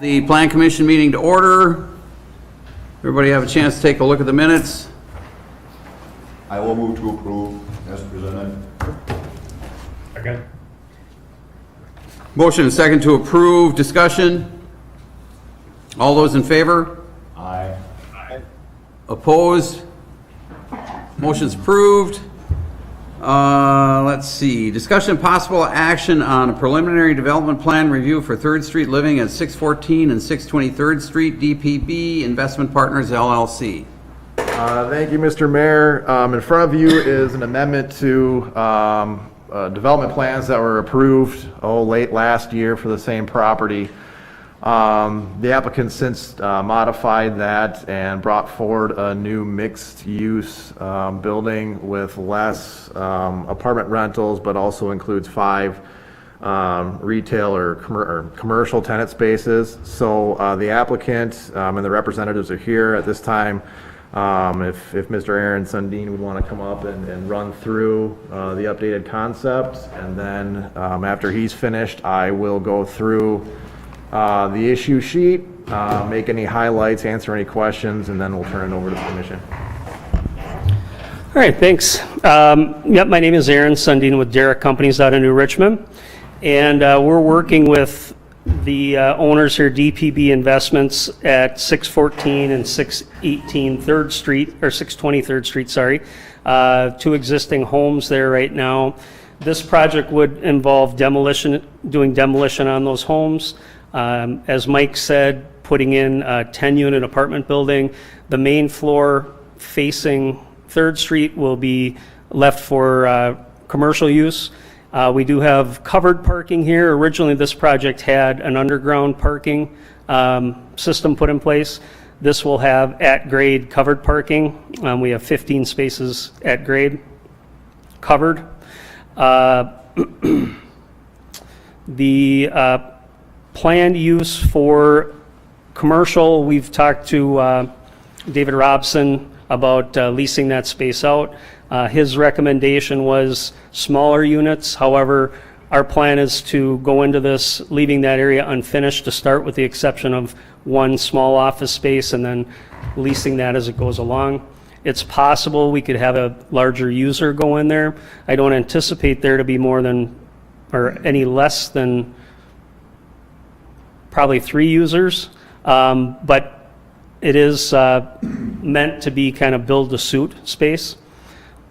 The Plan Commission meeting to order. Everybody have a chance to take a look at the minutes. I will move to approve as presented. Second. Motion and second to approve. Discussion. All those in favor? Aye. Opposed? Motion's approved. Let's see. Discussion and possible action on a preliminary development plan review for 3rd Street Living at 614 and 623rd Street, DPB Investment Partners, LLC. Thank you, Mr. Mayor. In front of you is an amendment to development plans that were approved late last year for the same property. The applicant since modified that and brought forward a new mixed-use building with less apartment rentals, but also includes 5 retail or commercial tenant spaces. So the applicant and the representatives are here at this time. If Mr. Aaron Sundin would want to come up and run through the updated concept, and then after he's finished, I will go through the issue sheet, make any highlights, answer any questions, and then we'll turn it over to the commission. All right, thanks. Yep, my name is Aaron Sundin with Derrick Companies out of New Richmond, and we're working with the owners here, DPB Investments, at 614 and 618 3rd Street, or 620 3rd Street, sorry. 2 existing homes there right now. This project would involve demolition, doing demolition on those homes. As Mike said, putting in a 10-unit apartment building. The main floor facing 3rd Street will be left for commercial use. We do have covered parking here. Originally, this project had an underground parking system put in place. This will have at-grade covered parking. We have 15 spaces at grade covered. The planned use for commercial, we've talked to David Robson about leasing that space out. His recommendation was smaller units. However, our plan is to go into this leaving that area unfinished to start, with the exception of 1 small office space, and then leasing that as it goes along. It's possible we could have a larger user go in there. I don't anticipate there to be more than, or any less than, probably 3 users, but it is meant to be kind of build-to-suit space.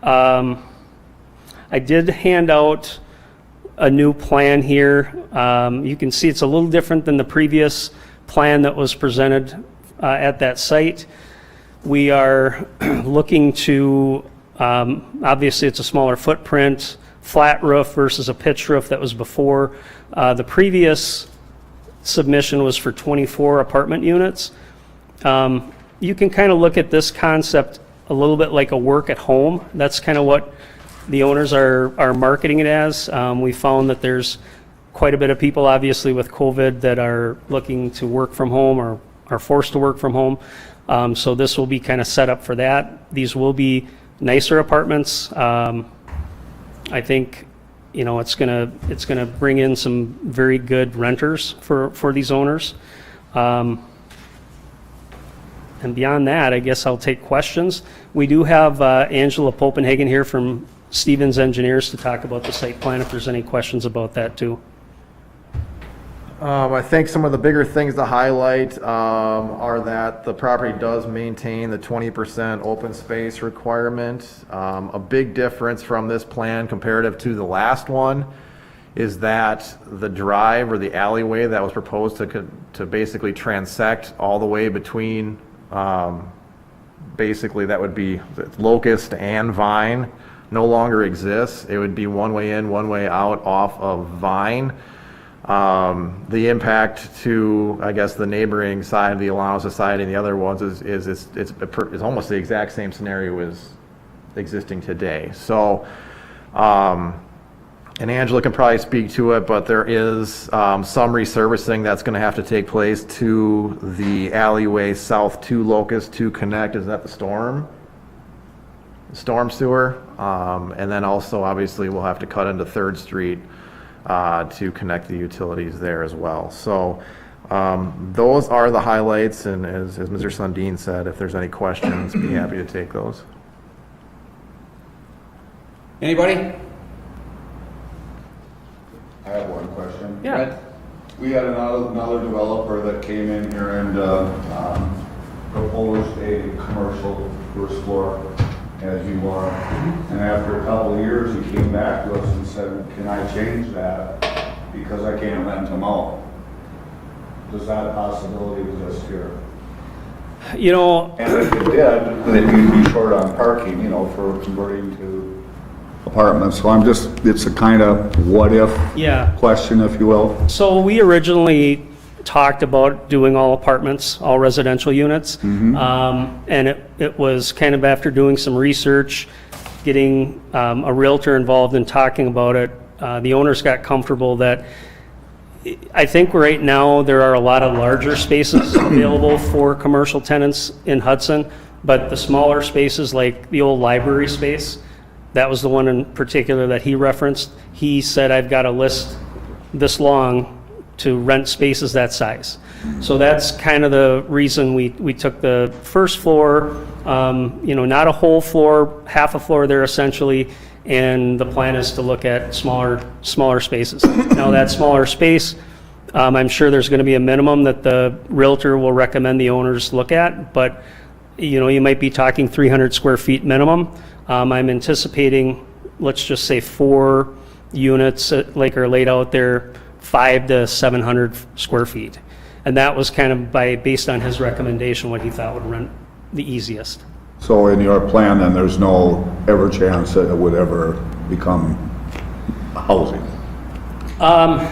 I did hand out a new plan here. You can see it's a little different than the previous plan that was presented at that site. We are looking to, obviously it's a smaller footprint, flat roof versus a pitch roof that was before. The previous submission was for 24 apartment units. You can kind of look at this concept a little bit like a work at home. That's kind of what the owners are marketing it as. We found that there's quite a bit of people, obviously with COVID, that are looking to work from home or are forced to work from home. So this will be kind of set up for that. These will be nicer apartments. I think, you know, it's gonna bring in some very good renters for these owners. And beyond that, I guess I'll take questions. We do have Angela Popenhagen here from Stevens Engineers to talk about the site plan, if there's any questions about that too. I think some of the bigger things to highlight are that the property does maintain the 20% open space requirement. A big difference from this plan comparative to the last one is that the drive or the alleyway that was proposed to basically transect all the way between, basically that would be Locust and Vine, no longer exists. It would be one way in, one way out off of Vine. The impact to, I guess, the neighboring side, the Alano Society, and the other ones is almost the exact same scenario as existing today. So, and Angela can probably speak to it, but there is some resurfacing that's going to have to take place to the alleyway south to Locust to connect. Is that the storm sewer? And then also, obviously, we'll have to cut into 3rd Street to connect the utilities there as well. So Those are the highlights, and as Mr. Sundin said, if there's any questions, be happy to take those. Anybody? I have one question. Yeah. Brett? We had another developer that came in here and proposed a commercial first floor as you are. And after a couple of years, he came back to us and said, can I change that? Because I can't rent them out. Does that possibility exist here? You know, And if it did, then you'd be short on parking, for converting to apartments. So it's a kind of what if yeah. question, if you will. So we originally talked about doing all apartments, all residential units. And it was kind of after doing some research, getting a realtor involved and talking about it, the owners got comfortable that I think right now there are a lot of larger spaces available for commercial tenants in Hudson, but the smaller spaces like the old library space, that was the one in particular that he referenced. He said, I've got a list this long to rent spaces that size. So that's kind of the reason we took the first floor, not a whole floor, half a floor there essentially, and the plan is to look at smaller spaces. Now that smaller space, I'm sure there's going to be a minimum that the realtor will recommend the owners look at, but you might be talking 300 square feet minimum. I'm anticipating, let's just say 4 units like are laid out there, 500 to 700 square feet. And that was kind of based on his recommendation, what he thought would rent the easiest. So in your plan, then, there's no ever chance that it would ever become housing?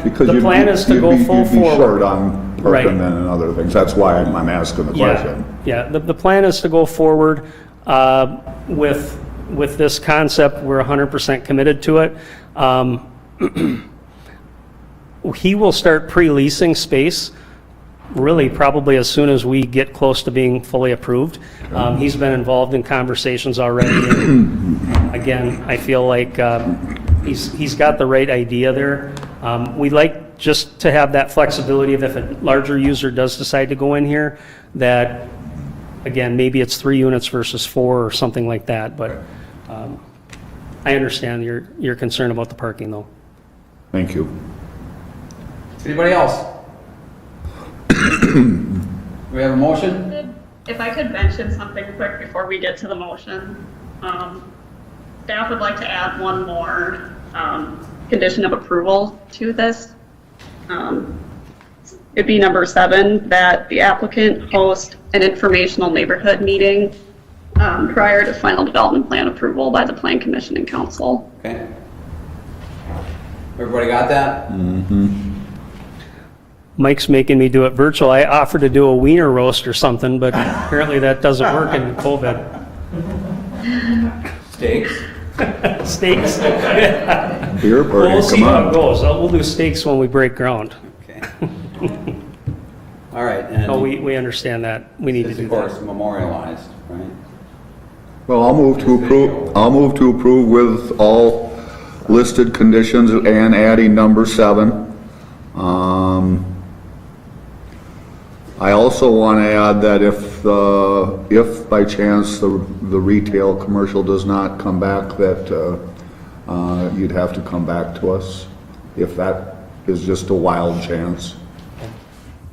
Because The plan is to go full You'd be short forward. on Right. parking and other things. That's why I'm asking the question. Yeah, the plan is to go forward with this concept. We're 100% committed to it. He will start pre-leasing space really probably as soon as we get close to being fully approved. He's been involved in conversations already. And again, I feel like he's got the right idea there. We'd like just to have that flexibility of if a larger user does decide to go in here, that, again, maybe it's 3 units versus 4 or something like that. But I understand your concern about the parking, though. Thank you. Anybody else? Do we have a motion? If I could mention something quick before we get to the motion, staff would like to add one more condition of approval to this. It'd be number 7, that the applicant host an informational neighborhood meeting prior to final development plan approval by the Plan Commission and Council. Okay. Everybody got that? Mike's making me do it virtual. I offered to do a wiener roast or something, but apparently that doesn't work in COVID. Steaks? Steaks? Beer Well, party, we'll see come how it on. goes. We'll do steaks when we break ground. Okay. All right, and Oh, we understand that. We need to it's do of course that. memorialized, right? Well, I'll move to approve with all listed conditions and adding number 7. I also want to add that if by chance the retail commercial does not come back, that you'd have to come back to us, if that is just a wild chance.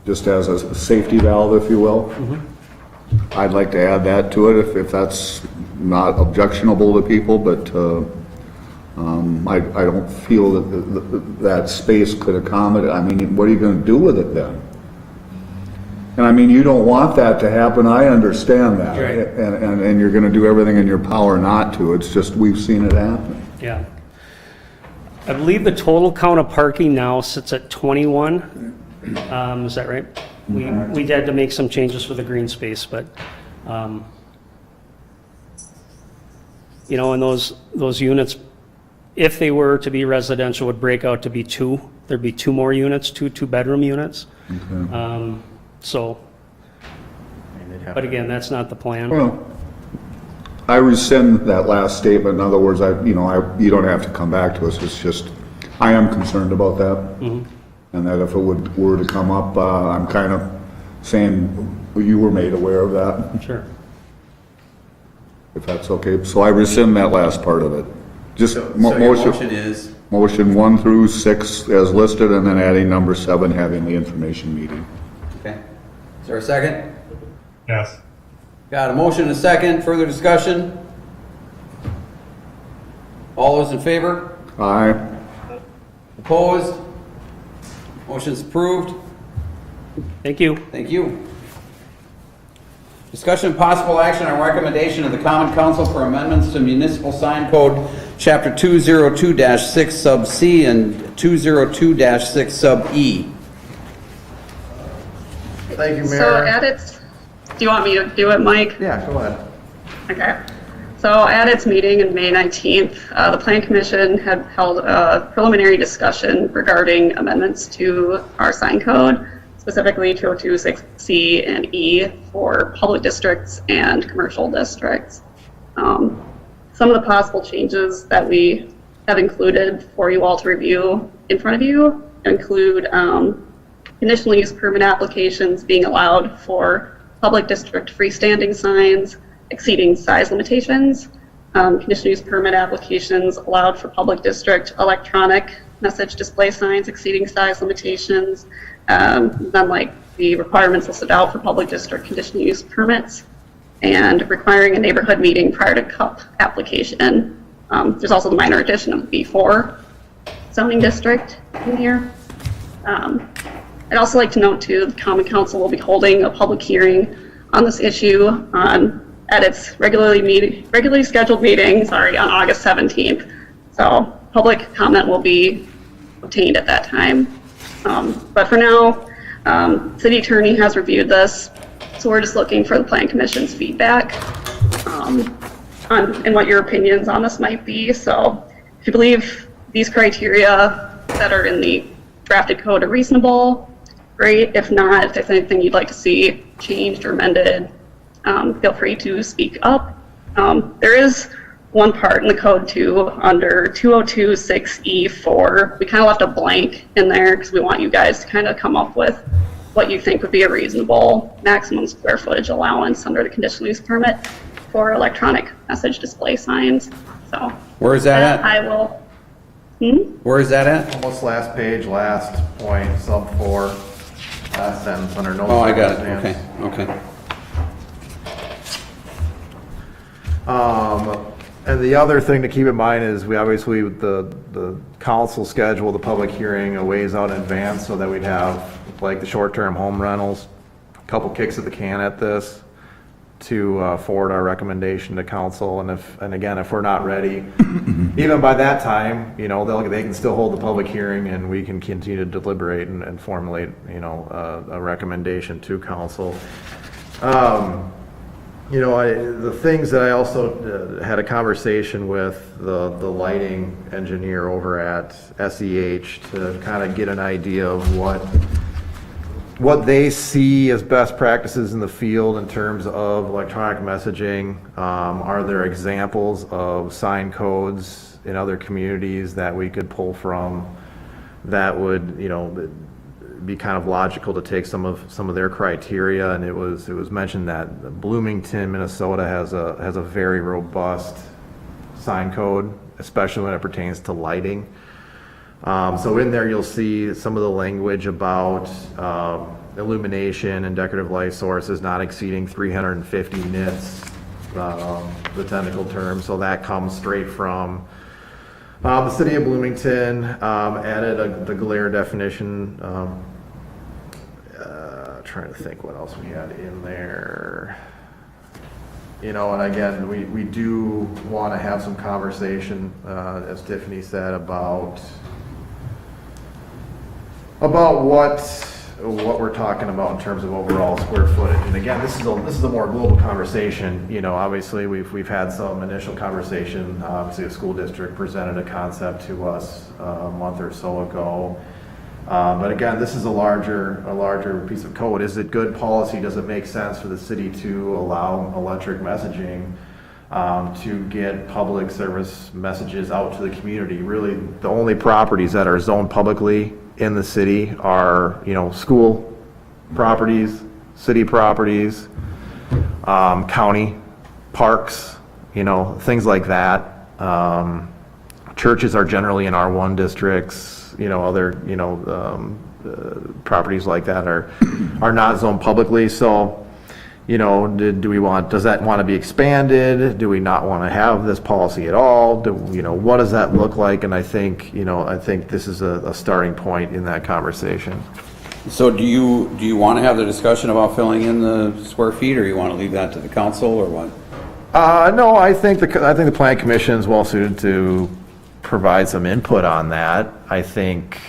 Just as a safety valve, if you will. I'd like to add that to it if that's not objectionable to people, but I don't feel that that space could accommodate. I mean, what are you going to do with it then? And I mean, you don't want that to happen, I understand that. Right. And you're going to do everything in your power not to. It's just, we've seen it happen. Yeah. I believe the total count of parking now sits at 21. Is that right? We had to make some changes for the green space, but, and those units, if they were to be residential, would break out to be 2. There'd be 2 more units, 2 two-bedroom units. But again, that's not the plan. Well, I rescind that last statement. In other words, you don't have to come back to us. It's just, I am concerned about that. And that if it were to come up, I'm kind of saying you were made aware of that, Sure. if that's okay. So I rescind that last part of it. Just So your motion motion, is, motion 1 through 6 as listed, and then adding number 7, having the information meeting. okay. Is there a second? Yes. Got a motion and a second. Further discussion? All those in favor? Aye. Opposed? Motion's approved. Thank you. Thank you. Discussion and possible action on recommendation of the Common Council for amendments to Municipal Sign Code, Chapter 202-6 Sub C and 202-6 Sub E. Thank you, So Mayor. at its, do you want me to do it, Mike? Yeah, go ahead. Okay. So at its meeting on May 19th, the Plan Commission had held a preliminary discussion regarding amendments to our sign code, specifically 202-6C and E for public districts and commercial districts. Some of the possible changes that we have included for you all to review in front of you include conditional use permit applications being allowed for public district freestanding signs exceeding size limitations, conditional use permit applications allowed for public district electronic message display signs exceeding size limitations, then like the requirements listed out for public district conditional use permits, and requiring a neighborhood meeting prior to CUP application. There's also the minor addition of B4 zoning district in here. I'd also like to note too, the Common Council will be holding a public hearing on this issue at its regularly scheduled meeting, on August 17th. So public comment will be obtained at that time. But for now, City Attorney has reviewed this, so we're just looking for the Plan Commission's feedback and what your opinions on this might be. So if you believe these criteria that are in the drafted code are reasonable, great. If not, if there's anything you'd like to see changed or amended, feel free to speak up. There is one part in the code too, under 202-6E4. We kind of left a blank in there because we want you guys to kind of come up with what you think would be a reasonable maximum square footage allowance under the conditional use permit for electronic message display signs. So Where is that at? I will. Where is that at? Almost last page, last point, sub 4, last sentence under no. Oh, I got it. circumstance. Okay. And the other thing to keep in mind is we obviously, the council scheduled the public hearing a ways out in advance so that we'd have like the short-term home rentals, a couple kicks of the can at this to forward our recommendation to council. And again, if we're not ready, even by that time, they can still hold the public hearing and we can continue to deliberate and formulate, a recommendation to council. The things that I also had a conversation with the lighting engineer over at SEH to kind of get an idea of what they see as best practices in the field in terms of electronic messaging. Are there examples of sign codes in other communities that we could pull from that would, be kind of logical to take some of their criteria? And it was mentioned that Bloomington, Minnesota has a very robust sign code, especially when it pertains to lighting. So in there you'll see some of the language about illumination and decorative light sources not exceeding 350 nits, the technical term. So that comes straight from the city of Bloomington. Added the glare definition. Trying to think what else we had in there. And again, we do want to have some conversation, as Tiffany said, about what we're talking about in terms of overall square footage. And again, this is a more global conversation. Obviously we've had some initial conversation. Obviously, a school district presented a concept to us a month or so ago. But again, this is a larger piece of code. Is it good policy? Does it make sense for the city to allow electric messaging to get public service messages out to the community? Really, the only properties that are zoned publicly in the city are, school properties, city properties, county parks, things like that. Churches are generally in R1 districts, other, properties like that are not zoned publicly. So, does that want to be expanded? Do we not want to have this policy at all? What does that look like? And I think this is a starting point in that conversation. So do you want to have the discussion about filling in the square feet, or you want to leave that to the council, or what? No, I think the Plan Commission is well suited to provide some input on that. I think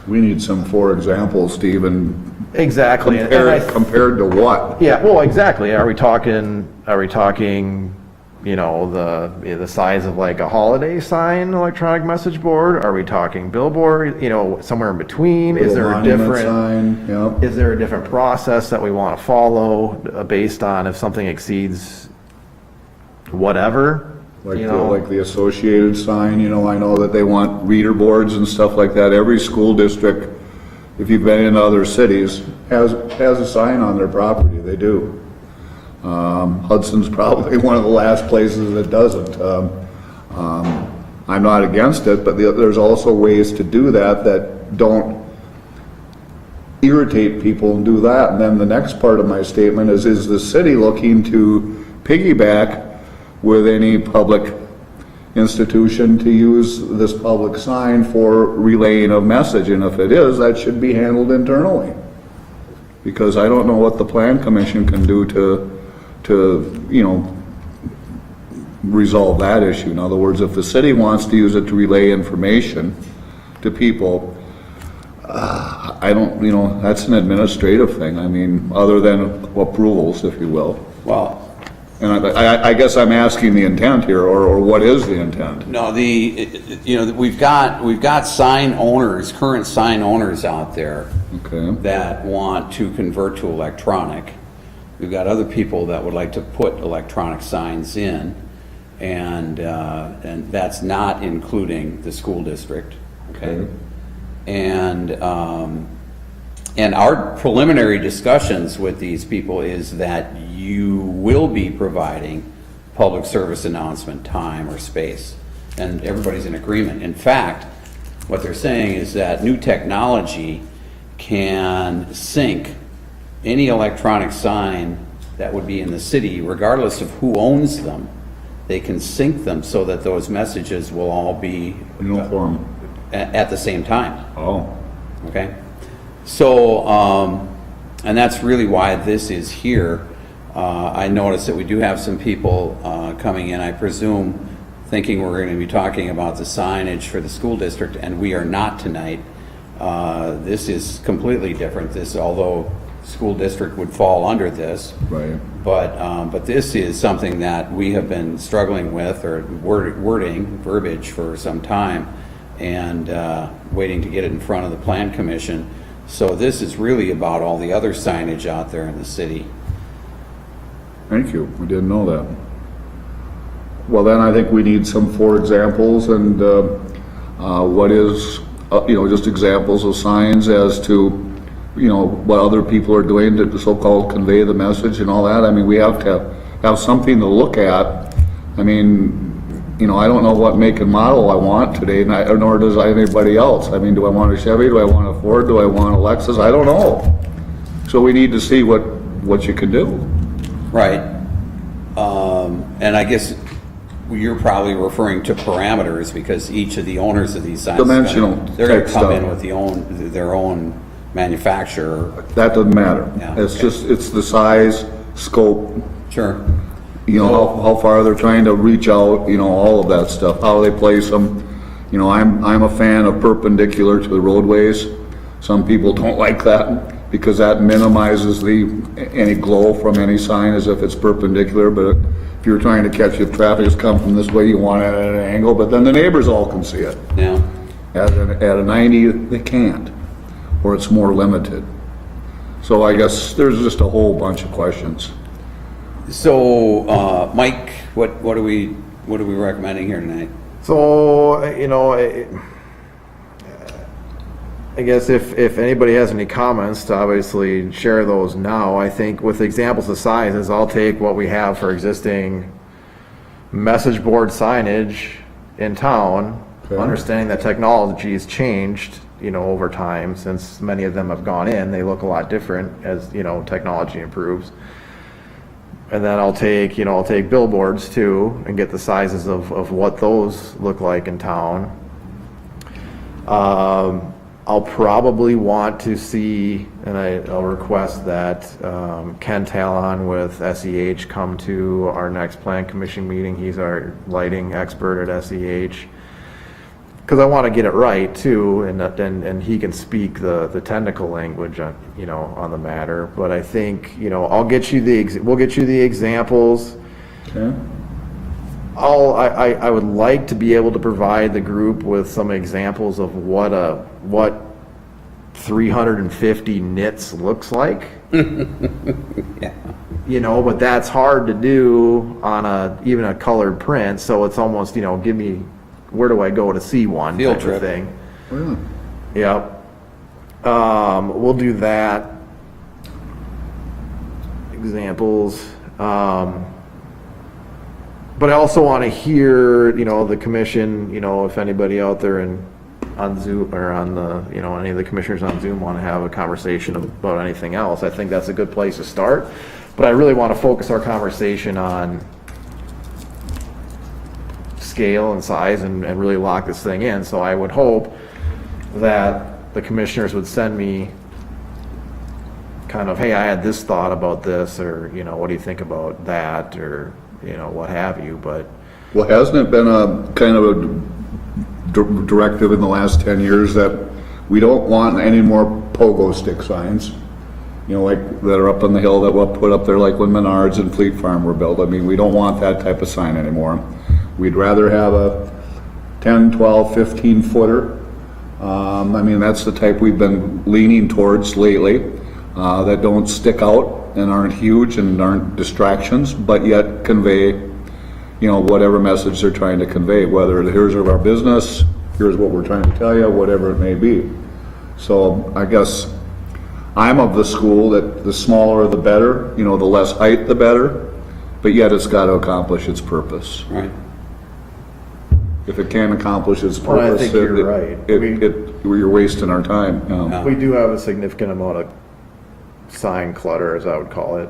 We need some, for example, Stephen, exactly. compared to what? Yeah, well, exactly. Are we talking, the size of like a holiday sign, electronic message board? Are we talking billboard, somewhere in between? Is there a Monument different, sign, yep. is there a different process that we want to follow based on if something exceeds whatever? Like the associated sign, I know that they want reader boards and stuff like that. Every school district, if you've been in other cities, has a sign on their property, they do. Hudson's probably one of the last places that doesn't. I'm not against it, but there's also ways to do that don't irritate people and do that. And then the next part of my statement is the city looking to piggyback with any public institution to use this public sign for relaying of message? And if it is, that should be handled internally. Because I don't know what the Plan Commission can do to resolve that issue. In other words, if the city wants to use it to relay information to people, I don't, that's an administrative thing. I mean, other than approvals, if you will. Well, And I guess I'm asking the intent here, or what is the intent? no, we've got sign owners, current sign owners out there Okay. that want to convert to electronic. We've got other people that would like to put electronic signs in, and that's not including the school district, okay? Okay. And our preliminary discussions with these people is that you will be providing public service announcement time or space, and everybody's in agreement. In fact, what they're saying is that new technology can sync any electronic sign that would be in the city, regardless of who owns them. They can sync them so that those messages will all be Uniform. at the same time. Oh. Okay, so, and that's really why this is here. I noticed that we do have some people coming in, I presume, thinking we're going to be talking about the signage for the school district, and we are not tonight. This is completely different. This, although school district would fall under this, Right. but this is something that we have been struggling with, or verbiage for some time, and waiting to get it in front of the Plan Commission. So this is really about all the other signage out there in the city. Thank you. We didn't know that. Well, then I think we need some for examples and what is, just examples of signs as to, what other people are doing to so-called convey the message and all that. I mean, we have to have something to look at. I mean, I don't know what make and model I want today, nor does anybody else. I mean, do I want a Chevy? Do I want a Ford? Do I want a Lexus? I don't know. So we need to see what you can do. Right. And I guess you're probably referring to parameters, because each of the owners of these signs, Dimensional they're going type to come in stuff. with their own manufacturer. That doesn't matter. Yeah, It's okay. just, it's the size, scope, Sure. how far they're trying to reach out, all of that stuff, how they place them. I'm a fan of perpendicular to the roadways. Some people don't like that because that minimizes any glow from any sign as if it's perpendicular, but if you're trying to catch if traffic is coming from this way, you want it at an angle, but then the neighbors all can see it. Yeah. At a 90, they can't, or it's more limited. So I guess there's just a whole bunch of questions. So, Mike, what are we recommending here tonight? So, I guess if anybody has any comments, to obviously share those now. I think with examples of sizes, I'll take what we have for existing message board signage in town, Okay. understanding that technology's changed, over time, since many of them have gone in. They look a lot different as, technology improves. And then I'll take billboards too, and get the sizes of what those look like in town. I'll probably want to see, and I'll request that Ken Talon with SEH come to our next plan commission meeting. He's our lighting expert at SEH. Because I want to get it right too, and he can speak the technical language on, on the matter. But I think, we'll get you the examples. Okay. I would like to be able to provide the group with some examples of what 350 nits looks like. Yeah. But that's hard to do on even a colored print. So it's almost, give me, where do I go to see one Field type trip. of thing. Really? Yep. We'll do that. Examples. But I also want to hear, the commission, if anybody out there on Zoom or on the, any of the commissioners on Zoom want to have a conversation about anything else. I think that's a good place to start. But I really want to focus our conversation on scale and size and really lock this thing in. So I would hope that the commissioners would send me kind of, hey, I had this thought about this, or, what do you think about that, or, what have you, but. Well, hasn't it been a kind of a directive in the last 10 years that we don't want any more pogo stick signs? Like that are up on the hill that we'll put up there, like when Menards and Fleet Farm were built. I mean, we don't want that type of sign anymore. We'd rather have a 10, 12, 15 footer. I mean, that's the type we've been leaning towards lately, that don't stick out and aren't huge and aren't distractions, but yet convey, whatever message they're trying to convey, whether here's our business, here's what we're trying to tell you, whatever it may be. So I guess I'm of the school that the smaller the better, the less height the better, but yet it's got to accomplish its purpose. Right. If it can't accomplish its Well, I purpose, think you're right. you're wasting our time. We do have a significant amount of sign clutter, as I would call it,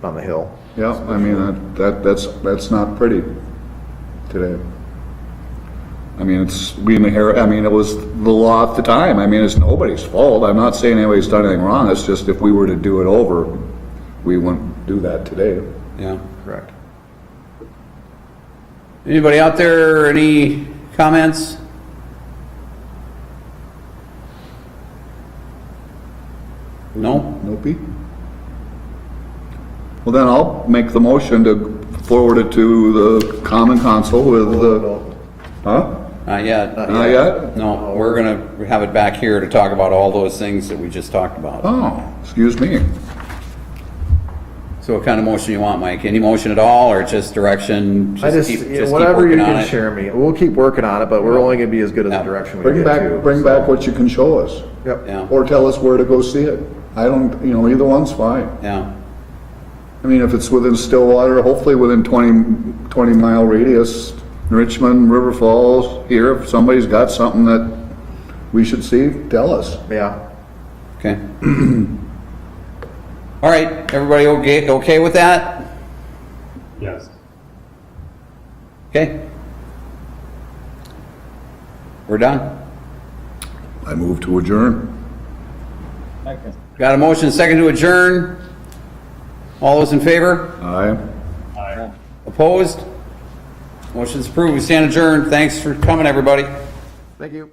on the hill. Yeah, I mean, that's not pretty today. I mean, it was the law at the time. I mean, it's nobody's fault. I'm not saying anybody's done anything wrong. It's just if we were to do it over, we wouldn't do that today. Yeah. Correct. Anybody out there, any comments? No? Nope. Well, then I'll make the motion to forward it to the common council with the, huh? Not yet. Not yet? No, we're gonna have it back here to talk about all those things that we just talked about. Oh, excuse me. So what kind of motion you want, Mike? Any motion at all, or just direction? Keep whatever you working on can it? share me. We'll keep working on it, but we're only gonna be as good as the direction we Bring get to. bring back what you can show us. Yep. Yeah, Or tell us where to go see it. I don't, either one's fine. yeah, I mean, if it's within Stillwater, hopefully within 20 mile radius, Richmond, River Falls, here, if somebody's got something that we should see, tell us. Yeah. okay. All right, everybody okay with that? Yes. Okay. We're done. I move to adjourn. Got a motion, second to adjourn. All those in favor? Aye. Opposed? Motion's approved. We stand adjourned. Thanks for coming, everybody. Thank you.